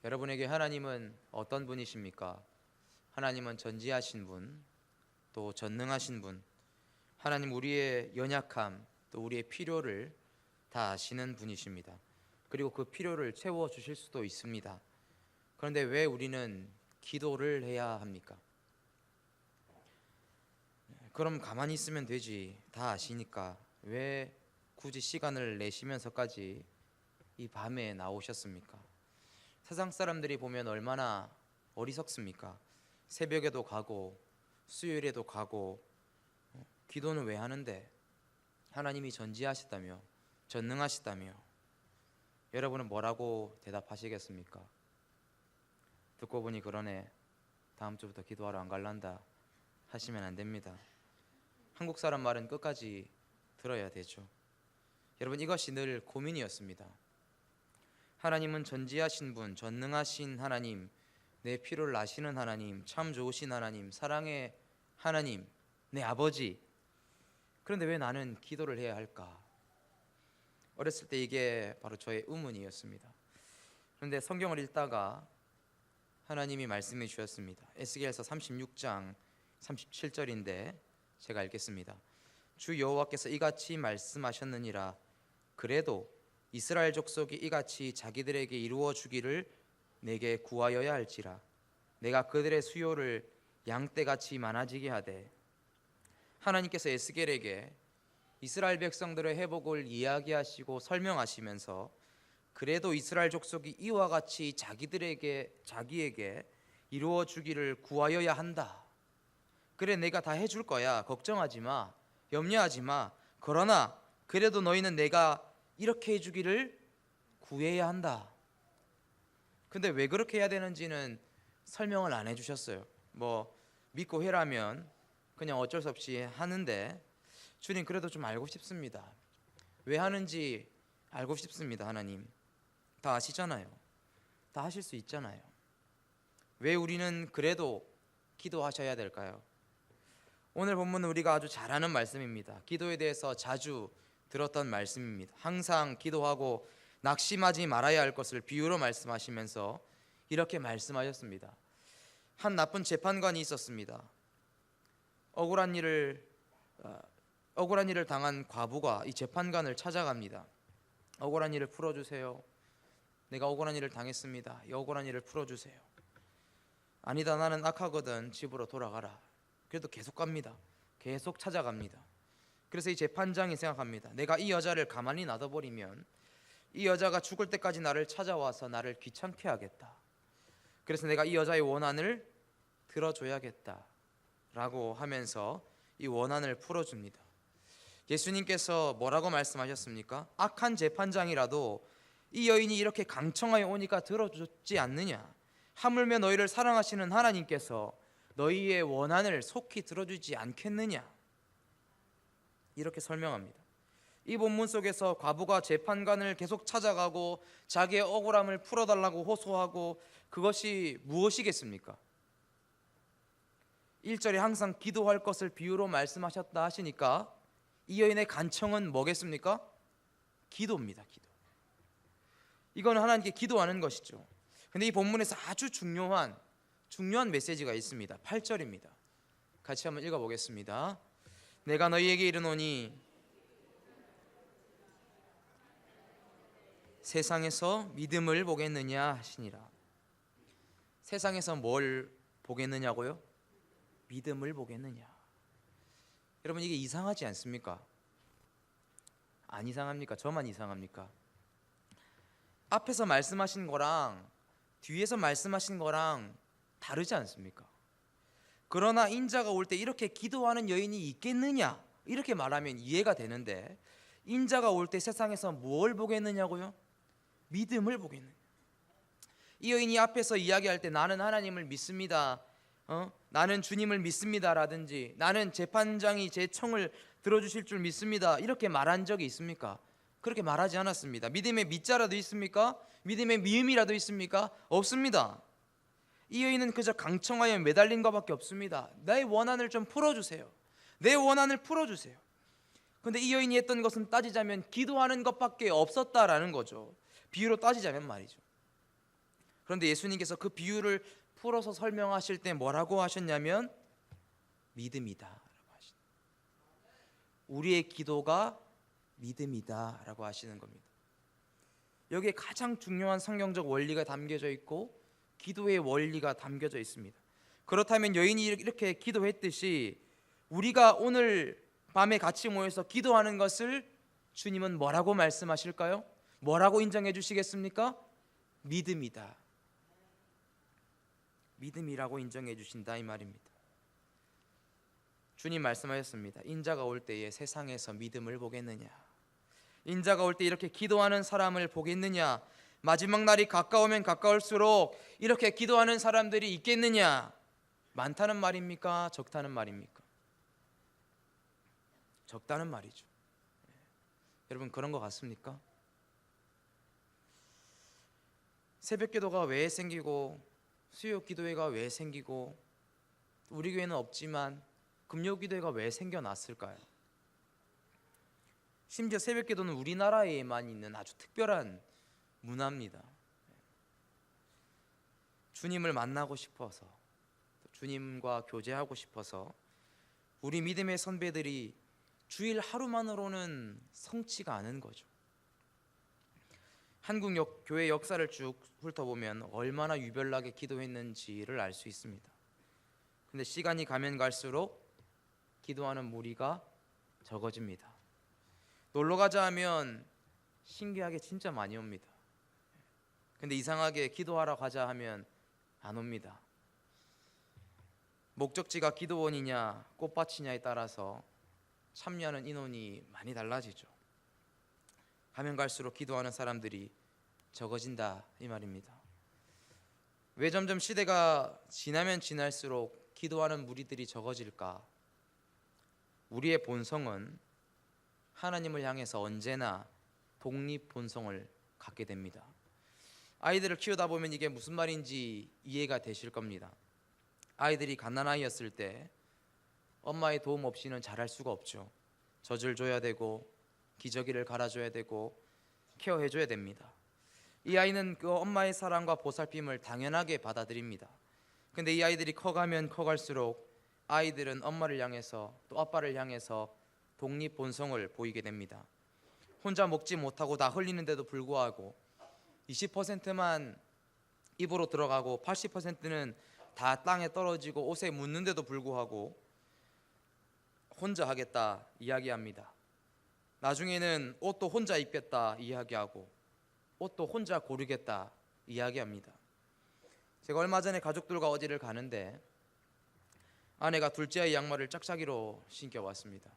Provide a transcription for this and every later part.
여러분에게 하나님은 어떤 분이십니까? 하나님은 전지하신 분, 또 전능하신 분, 하나님 우리의 연약함, 또 우리의 필요를 다 아시는 분이십니다. 그리고 그 필요를 채워주실 수도 있습니다. 그런데 왜 우리는 기도를 해야 합니까? 그럼 가만히 있으면 되지, 다 아시니까 왜 굳이 시간을 내시면서까지 이 밤에 나오셨습니까? 세상 사람들이 보면 얼마나 어리석습니까? 새벽에도 가고 수요일에도 가고 기도는 왜 하는데? 하나님이 전지하시다며, 전능하시다며. 여러분은 뭐라고 대답하시겠습니까? 듣고 보니 그러네, 다음 주부터 기도하러 안 갈란다 하시면 안 됩니다. 한국 사람 말은 끝까지 들어야 되죠. 여러분, 이것이 늘 고민이었습니다. 하나님은 전지하신 분, 전능하신 하나님, 내 필요를 아시는 하나님, 참 좋으신 하나님, 사랑의 하나님, 내 아버지. 그런데 왜 나는 기도를 해야 할까? 어렸을 때 이게 바로 저의 의문이었습니다. 그런데 성경을 읽다가 하나님이 말씀해 주셨습니다. 에스겔서 36장 37절인데 제가 읽겠습니다. 주 여호와께서 이같이 말씀하셨느니라. 그래도 이스라엘 족속이 이같이 자기들에게 이루어 주기를 내게 구하여야 할지라. 내가 그들의 수요를 양떼같이 많아지게 하되. 하나님께서 에스겔에게 이스라엘 백성들의 회복을 이야기하시고 설명하시면서 그래도 이스라엘 족속이 이와 같이 자기에게 이루어 주기를 구하여야 한다. 그래, 내가 다 해줄 거야. 걱정하지 마. 염려하지 마. 그러나 그래도 너희는 내가 이렇게 해주기를 구해야 한다. 근데 왜 그렇게 해야 되는지는 설명을 안 해주셨어요. 뭐 믿고 해라면 그냥 어쩔 수 없이 하는데, 주님 그래도 좀 알고 싶습니다. 왜 하는지 알고 싶습니다. 하나님 다 아시잖아요. 다 하실 수 있잖아요. 왜 우리는 그래도 기도하셔야 될까요? 오늘 본문은 우리가 아주 잘 아는 말씀입니다. 기도에 대해서 자주 들었던 말씀입니다. 항상 기도하고 낙심하지 말아야 할 것을 비유로 말씀하시면서 이렇게 말씀하셨습니다. 한 나쁜 재판관이 있었습니다. 억울한 일을 당한 과부가 이 재판관을 찾아갑니다. 억울한 일을 풀어주세요. 내가 억울한 일을 당했습니다. 이 억울한 일을 풀어주세요. 아니다, 나는 악하거든. 집으로 돌아가라. 그래도 계속 갑니다. 계속 찾아갑니다. 그래서 이 재판장이 생각합니다. 내가 이 여자를 가만히 놔둬버리면 이 여자가 죽을 때까지 나를 찾아와서 나를 귀찮게 하겠다. 그래서 내가 이 여자의 원한을 들어줘야겠다 라고 하면서 이 원한을 풀어줍니다. 예수님께서 뭐라고 말씀하셨습니까? 악한 재판장이라도 이 여인이 이렇게 강청하여 오니까 들어줬지 않느냐? 하물며 너희를 사랑하시는 하나님께서 너희의 원한을 속히 들어주지 않겠느냐? 이렇게 설명합니다. 이 본문 속에서 과부가 재판관을 계속 찾아가고 자기의 억울함을 풀어달라고 호소하고, 그것이 무엇이겠습니까? 1절에 항상 기도할 것을 비유로 말씀하셨다 하시니까 이 여인의 간청은 뭐겠습니까? 기도입니다. 기도. 이거는 하나님께 기도하는 것이죠. 근데 이 본문에서 아주 중요한 메시지가 있습니다. 8절입니다. 같이 한번 읽어보겠습니다. 내가 너희에게 이르노니 세상에서 믿음을 보겠느냐 하시니라. 세상에서 뭘 보겠느냐고요? 믿음을 보겠느냐. 여러분, 이게 이상하지 않습니까? 안 이상합니까? 저만 이상합니까? 앞에서 말씀하신 거랑 뒤에서 말씀하신 거랑 다르지 않습니까? 그러나 인자가 올 때 이렇게 기도하는 여인이 있겠느냐, 이렇게 말하면 이해가 되는데, 인자가 올 때 세상에서 뭘 보겠느냐고요? 믿음을 보겠느냐. 이 여인이 앞에서 이야기할 때 나는 하나님을 믿습니다, 나는 주님을 믿습니다 라든지 나는 재판장이 제 청을 들어주실 줄 믿습니다, 이렇게 말한 적이 있습니까? 그렇게 말하지 않았습니다. 믿음의 믿자라도 있습니까? 믿음의 미음이라도 있습니까? 없습니다. 이 여인은 그저 강청하여 매달린 것밖에 없습니다. 나의 원한을 좀 풀어주세요. 내 원한을 풀어주세요. 그런데 이 여인이 했던 것은 따지자면 기도하는 것밖에 없었다라는 거죠. 비유로 따지자면 말이죠. 그런데 예수님께서 그 비유를 풀어서 설명하실 때 뭐라고 하셨냐면 믿음이다. 우리의 기도가 믿음이다 라고 하시는 겁니다. 여기에 가장 중요한 성경적 원리가 담겨져 있고 기도의 원리가 담겨져 있습니다. 그렇다면 여인이 이렇게 기도했듯이 우리가 오늘 밤에 같이 모여서 기도하는 것을 주님은 뭐라고 말씀하실까요? 뭐라고 인정해 주시겠습니까? 믿음이다. 믿음이라고 인정해 주신다 이 말입니다. 주님 말씀하셨습니다. 인자가 올 때에 세상에서 믿음을 보겠느냐? 인자가 올 때 이렇게 기도하는 사람을 보겠느냐? 마지막 날이 가까우면 가까울수록 이렇게 기도하는 사람들이 있겠느냐? 많다는 말입니까? 적다는 말입니까? 적다는 말이죠. 여러분 그런 것 같습니까? 새벽 기도가 왜 생기고 수요 기도회가 왜 생기고 우리 교회는 없지만 금요 기도회가 왜 생겨났을까요? 심지어 새벽 기도는 우리나라에만 있는 아주 특별한 문화입니다. 주님을 만나고 싶어서, 주님과 교제하고 싶어서 우리 믿음의 선배들이 주일 하루만으로는 성취가 않은 거죠. 한국 교회 역사를 쭉 훑어보면 얼마나 유별나게 기도했는지를 알 수 있습니다. 근데 시간이 가면 갈수록 기도하는 무리가 적어집니다. 놀러 가자 하면 신기하게 진짜 많이 옵니다. 근데 이상하게 기도하러 가자 하면 안 옵니다. 목적지가 기도원이냐 꽃밭이냐에 따라서 참여하는 인원이 많이 달라지죠. 가면 갈수록 기도하는 사람들이 적어진다 이 말입니다. 왜 점점 시대가 지나면 지날수록 기도하는 무리들이 적어질까? 우리의 본성은 하나님을 향해서 언제나 독립 본성을 갖게 됩니다. 아이들을 키우다 보면 이게 무슨 말인지 이해가 되실 겁니다. 아이들이 갓난아이였을 때 엄마의 도움 없이는 자랄 수가 없죠. 젖을 줘야 되고 기저귀를 갈아줘야 되고 케어해줘야 됩니다. 이 아이는 그 엄마의 사랑과 보살핌을 당연하게 받아들입니다. 근데 이 아이들이 커가면 커갈수록 아이들은 엄마를 향해서 또 아빠를 향해서 독립 본성을 보이게 됩니다. 혼자 먹지 못하고 다 흘리는데도 불구하고 20%만 입으로 들어가고 80%는 다 땅에 떨어지고 옷에 묻는데도 불구하고 혼자 하겠다 이야기합니다. 나중에는 옷도 혼자 입겠다 이야기하고 옷도 혼자 고르겠다 이야기합니다. 제가 얼마 전에 가족들과 어디를 가는데 아내가 둘째 아이 양말을 짝짝이로 신겨왔습니다.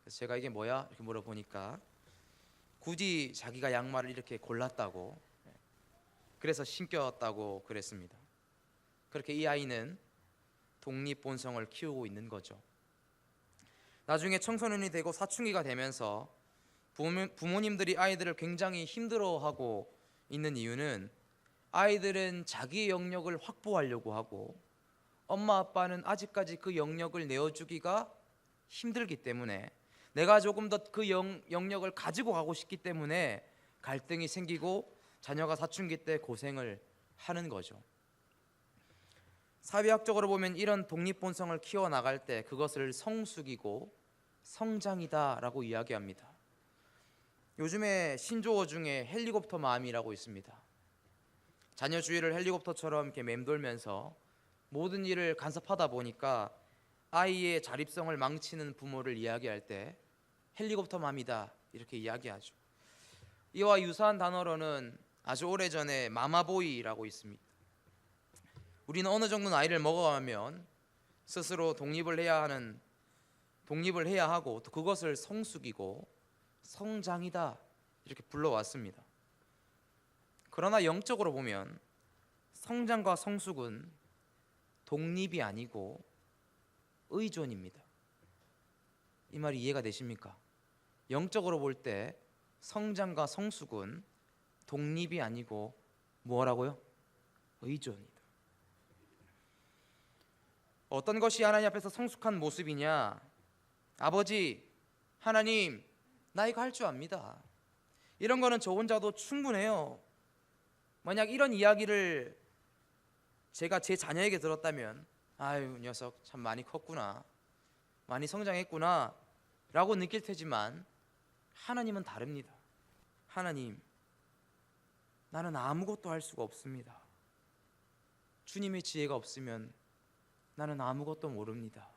그래서 제가 이게 뭐야? 이렇게 물어보니까 굳이 자기가 양말을 이렇게 골랐다고 그래서 신겼다고 그랬습니다. 그렇게 이 아이는 독립본성을 키우고 있는 거죠. 나중에 청소년이 되고 사춘기가 되면서 부모님들이 아이들을 굉장히 힘들어하고 있는 이유는 아이들은 자기 영역을 확보하려고 하고 엄마 아빠는 아직까지 그 영역을 내어주기가 힘들기 때문에 내가 조금 더 그 영역을 가지고 가고 싶기 때문에 갈등이 생기고 자녀가 사춘기 때 고생을 하는 거죠. 사회학적으로 보면 이런 독립본성을 키워나갈 때 그것을 성숙이고 성장이다라고 이야기합니다. 요즘에 신조어 중에 헬리콥터 마음이라고 있습니다. 자녀 주위를 헬리콥터처럼 이렇게 맴돌면서 모든 일을 간섭하다 보니까 아이의 자립성을 망치는 부모를 이야기할 때 헬리콥터 맘이다 이렇게 이야기하죠. 이와 유사한 단어로는 아주 오래전에 마마보이라고 있습니다. 우리는 어느 정도 나이를 먹어가면 스스로 독립을 해야 하고 또 그것을 성숙이고 성장이다 이렇게 불러왔습니다. 그러나 영적으로 보면 성장과 성숙은 독립이 아니고 의존입니다. 이 말이 이해가 되십니까? 영적으로 볼 때 성장과 성숙은 독립이 아니고 뭐라고요? 의존이다. 어떤 것이 하나님 앞에서 성숙한 모습이냐? 아버지, 하나님, 나 이거 할 줄 압니다. 이런 거는 저 혼자도 충분해요. 만약 이런 이야기를 제가 제 자녀에게 들었다면 아유 녀석 참 많이 컸구나, 많이 성장했구나 라고 느낄 테지만 하나님은 다릅니다. 하나님, 나는 아무것도 할 수가 없습니다. 주님의 지혜가 없으면 나는 아무것도 모릅니다.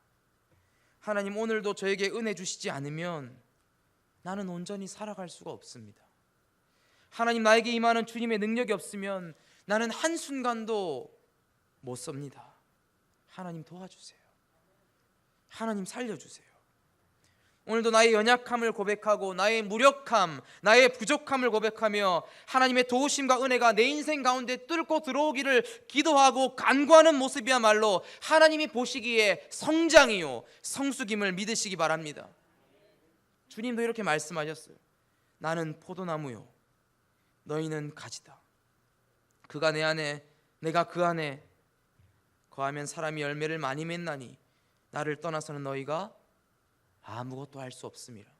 하나님, 오늘도 저에게 은혜 주시지 않으면 나는 온전히 살아갈 수가 없습니다. 하나님, 나에게 임하는 주님의 능력이 없으면 나는 한순간도 못 섭니다. 하나님 도와주세요. 하나님 살려주세요. 오늘도 나의 연약함을 고백하고 나의 무력함, 나의 부족함을 고백하며 하나님의 도우심과 은혜가 내 인생 가운데 뚫고 들어오기를 기도하고 간구하는 모습이야말로 하나님이 보시기에 성장이요 성숙임을 믿으시기 바랍니다. 주님도 이렇게 말씀하셨어요. 나는 포도나무요 너희는 가지다. 그가 내 안에 내가 그 안에 거하면 사람이 열매를 많이 맺나니 나를 떠나서는 너희가 아무것도 할 수 없습니다.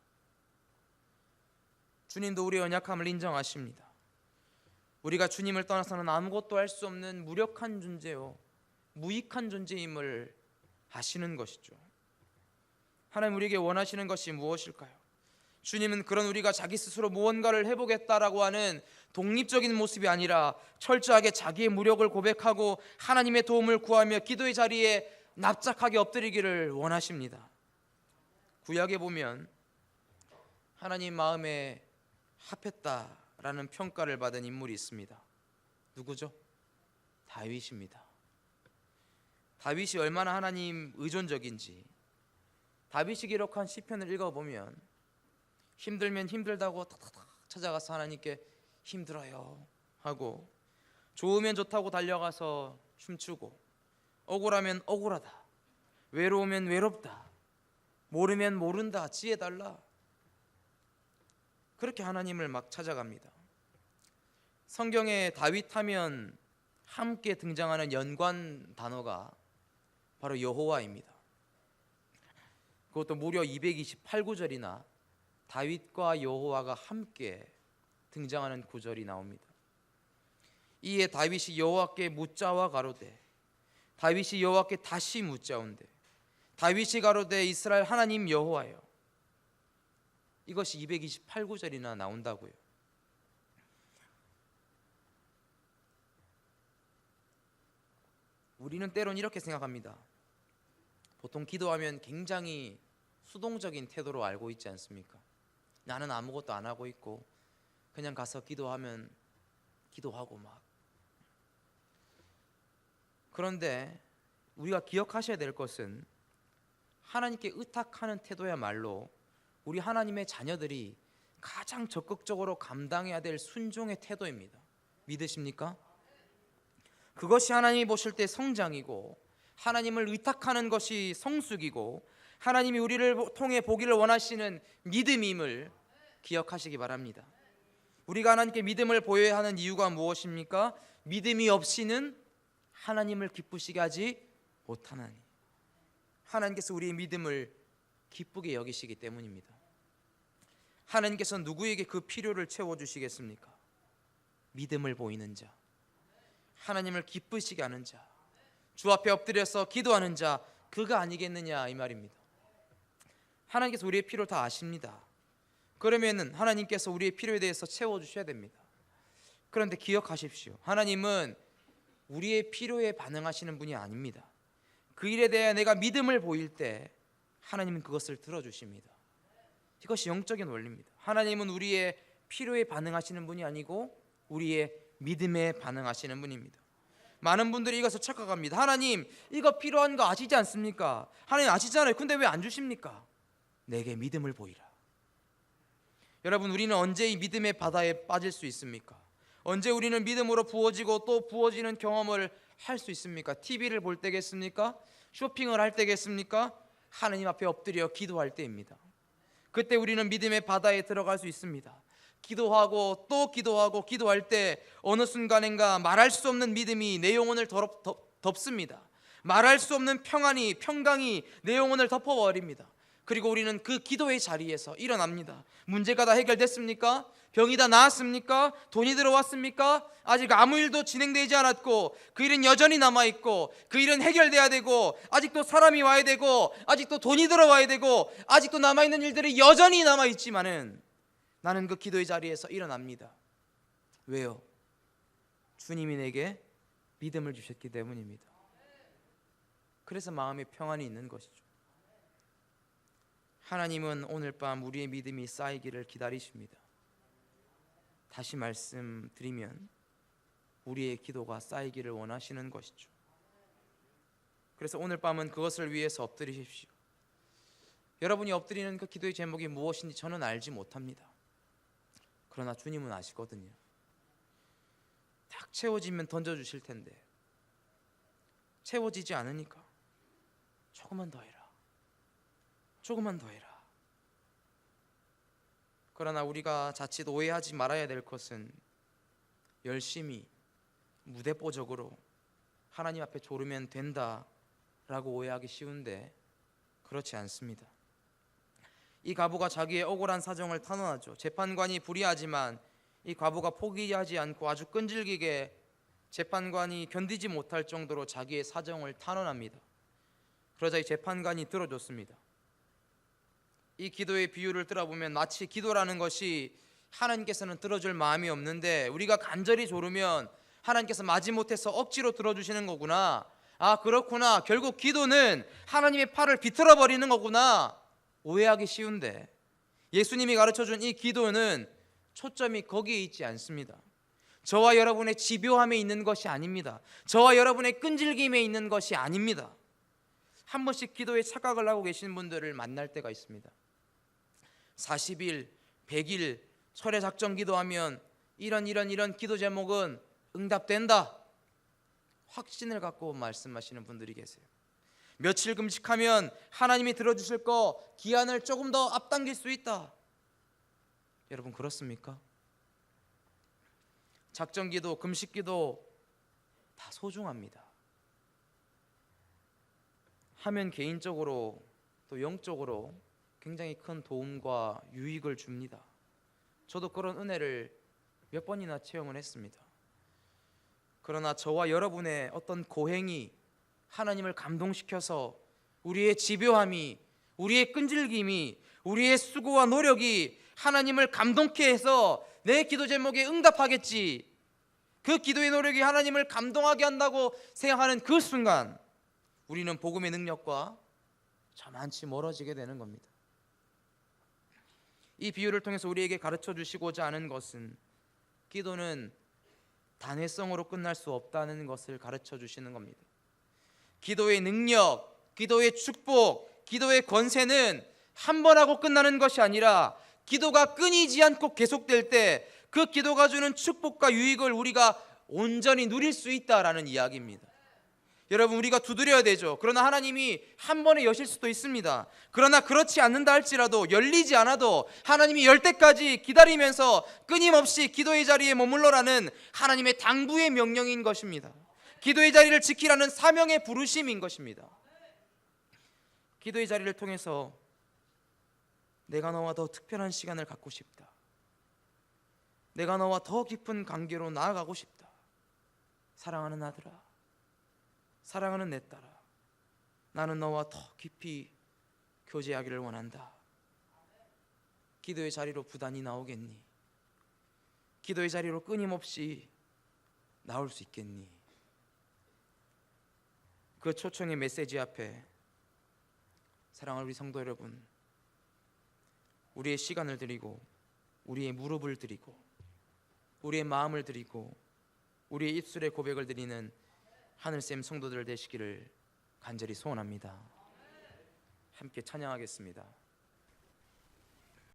주님도 우리의 연약함을 인정하십니다. 우리가 주님을 떠나서는 아무것도 할 수 없는 무력한 존재요 무익한 존재임을 아시는 것이죠. 하나님, 우리에게 원하시는 것이 무엇일까요? 주님은 그런 우리가 자기 스스로 무언가를 해보겠다라고 하는 독립적인 모습이 아니라 철저하게 자기의 무력을 고백하고 하나님의 도움을 구하며 기도의 자리에 납작하게 엎드리기를 원하십니다. 구약에 보면 하나님 마음에 합했다라는 평가를 받은 인물이 있습니다. 누구죠? 다윗입니다. 다윗이 얼마나 하나님 의존적인지 다윗이 기록한 시편을 읽어보면 힘들면 힘들다고 탁탁탁 찾아가서 하나님께 힘들어요 하고, 좋으면 좋다고 달려가서 춤추고, 억울하면 억울하다, 외로우면 외롭다, 모르면 모른다, 지혜 달라, 그렇게 하나님을 막 찾아갑니다. 성경에 다윗 하면 함께 등장하는 연관 단어가 바로 여호와입니다. 그것도 무려 228구절이나 다윗과 여호와가 함께 등장하는 구절이 나옵니다. 이에 다윗이 여호와께 묻자와 가로되, 다윗이 여호와께 다시 묻자온데, 다윗이 가로되 이스라엘 하나님 여호와여. 이것이 228구절이나 나온다고요. 우리는 때론 이렇게 생각합니다. 보통 기도하면 굉장히 수동적인 태도로 알고 있지 않습니까? 나는 아무것도 안 하고 있고 그냥 가서 기도하면 기도하고 막. 그런데 우리가 기억하셔야 될 것은 하나님께 의탁하는 태도야말로 우리 하나님의 자녀들이 가장 적극적으로 감당해야 될 순종의 태도입니다. 믿으십니까? 그것이 하나님이 보실 때 성장이고, 하나님을 의탁하는 것이 성숙이고, 하나님이 우리를 통해 보기를 원하시는 믿음임을 기억하시기 바랍니다. 우리가 하나님께 믿음을 보여야 하는 이유가 무엇입니까? 믿음이 없이는 하나님을 기쁘시게 하지 못하나니, 하나님께서 우리의 믿음을 기쁘게 여기시기 때문입니다. 하나님께서 누구에게 그 필요를 채워주시겠습니까? 믿음을 보이는 자, 하나님을 기쁘시게 하는 자, 주 앞에 엎드려서 기도하는 자, 그가 아니겠느냐 이 말입니다. 하나님께서 우리의 필요를 다 아십니다. 그러면 하나님께서 우리의 필요에 대해서 채워주셔야 됩니다. 그런데 기억하십시오. 하나님은 우리의 필요에 반응하시는 분이 아닙니다. 그 일에 대해 내가 믿음을 보일 때 하나님은 그것을 들어주십니다. 이것이 영적인 원리입니다. 하나님은 우리의 필요에 반응하시는 분이 아니고 우리의 믿음에 반응하시는 분입니다. 많은 분들이 이것을 착각합니다. 하나님, 이거 필요한 거 아시지 않습니까? 하나님 아시잖아요. 근데 왜 안 주십니까? 내게 믿음을 보이라. 여러분, 우리는 언제 이 믿음의 바다에 빠질 수 있습니까? 언제 우리는 믿음으로 부어지고 또 부어지는 경험을 할 수 있습니까? TV를 볼 때겠습니까? 쇼핑을 할 때겠습니까? 하나님 앞에 엎드려 기도할 때입니다. 그때 우리는 믿음의 바다에 들어갈 수 있습니다. 기도하고 또 기도하고 기도할 때 어느 순간인가 말할 수 없는 믿음이 내 영혼을 덮습니다. 말할 수 없는 평강이 내 영혼을 덮어버립니다. 그리고 우리는 그 기도의 자리에서 일어납니다. 문제가 다 해결됐습니까? 병이 다 나았습니까? 돈이 들어왔습니까? 아직 아무 일도 진행되지 않았고 그 일은 여전히 남아있고 그 일은 해결돼야 되고 아직도 사람이 와야 되고 아직도 돈이 들어와야 되고 아직도 남아있는 일들이 여전히 남아있지만은 나는 그 기도의 자리에서 일어납니다. 왜요? 주님이 내게 믿음을 주셨기 때문입니다. 그래서 마음에 평안이 있는 것이죠. 하나님은 오늘 밤 우리의 믿음이 쌓이기를 기다리십니다. 다시 말씀드리면 우리의 기도가 쌓이기를 원하시는 것이죠. 그래서 오늘 밤은 그것을 위해서 엎드리십시오. 여러분이 엎드리는 그 기도의 제목이 무엇인지 저는 알지 못합니다. 그러나 주님은 아시거든요. 딱 채워지면 던져주실 텐데 채워지지 않으니까 조금만 더 해라, 조금만 더 해라. 그러나 우리가 자칫 오해하지 말아야 될 것은 열심히 무대뽀적으로 하나님 앞에 조르면 된다라고 오해하기 쉬운데 그렇지 않습니다. 이 과부가 자기의 억울한 사정을 탄원하죠. 재판관이 불의하지만 이 과부가 포기하지 않고 아주 끈질기게 재판관이 견디지 못할 정도로 자기의 사정을 탄원합니다. 그러자 이 재판관이 들어줬습니다. 이 기도의 비유를 들어보면 마치 기도라는 것이 하나님께서는 들어줄 마음이 없는데 우리가 간절히 조르면 하나님께서 마지못해서 억지로 들어주시는 거구나. 아, 그렇구나. 결국 기도는 하나님의 팔을 비틀어 버리는 거구나. 오해하기 쉬운데 예수님이 가르쳐준 이 기도는 초점이 거기에 있지 않습니다. 저와 여러분의 집요함에 있는 것이 아닙니다. 저와 여러분의 끈질김에 있는 것이 아닙니다. 한 번씩 기도에 착각을 하고 계시는 분들을 만날 때가 있습니다. 40일, 100일 철회 작전 기도하면 이런 기도 제목은 응답된다. 확신을 갖고 말씀하시는 분들이 계세요. 며칠 금식하면 하나님이 들어주실 거 기한을 조금 더 앞당길 수 있다. 여러분 그렇습니까? 작전 기도, 금식 기도 다 소중합니다. 하면 개인적으로 또 영적으로 굉장히 큰 도움과 유익을 줍니다. 저도 그런 은혜를 몇 번이나 체험을 했습니다. 그러나 저와 여러분의 어떤 고행이 하나님을 감동시켜서 우리의 집요함이, 우리의 끈질김이, 우리의 수고와 노력이 하나님을 감동케 해서 내 기도 제목에 응답하겠지, 그 기도의 노력이 하나님을 감동하게 한다고 생각하는 그 순간 우리는 복음의 능력과 저만치 멀어지게 되는 겁니다. 이 비유를 통해서 우리에게 가르쳐 주시고자 하는 것은 기도는 단회성으로 끝날 수 없다는 것을 가르쳐 주시는 겁니다. 기도의 능력, 기도의 축복, 기도의 권세는 한 번 하고 끝나는 것이 아니라 기도가 끊이지 않고 계속될 때 그 기도가 주는 축복과 유익을 우리가 온전히 누릴 수 있다라는 이야기입니다. 여러분 우리가 두드려야 되죠. 그러나 하나님이 한 번에 여실 수도 있습니다. 그러나 그렇지 않는다 할지라도 열리지 않아도 하나님이 열 때까지 기다리면서 끊임없이 기도의 자리에 머물러라는 하나님의 당부의 명령인 것입니다. 기도의 자리를 지키라는 사명의 부르심인 것입니다. 기도의 자리를 통해서 내가 너와 더 특별한 시간을 갖고 싶다. 내가 너와 더 깊은 관계로 나아가고 싶다. 사랑하는 아들아, 사랑하는 내 딸아, 나는 너와 더 깊이 교제하기를 원한다. 기도의 자리로 부단히 나오겠니? 기도의 자리로 끊임없이 나올 수 있겠니? 그 초청의 메시지 앞에 사랑하는 우리 성도 여러분, 우리의 시간을 드리고 우리의 무릎을 드리고 우리의 마음을 드리고 우리의 입술에 고백을 드리는 하늘샘 성도들 되시기를 간절히 소원합니다. 함께 찬양하겠습니다.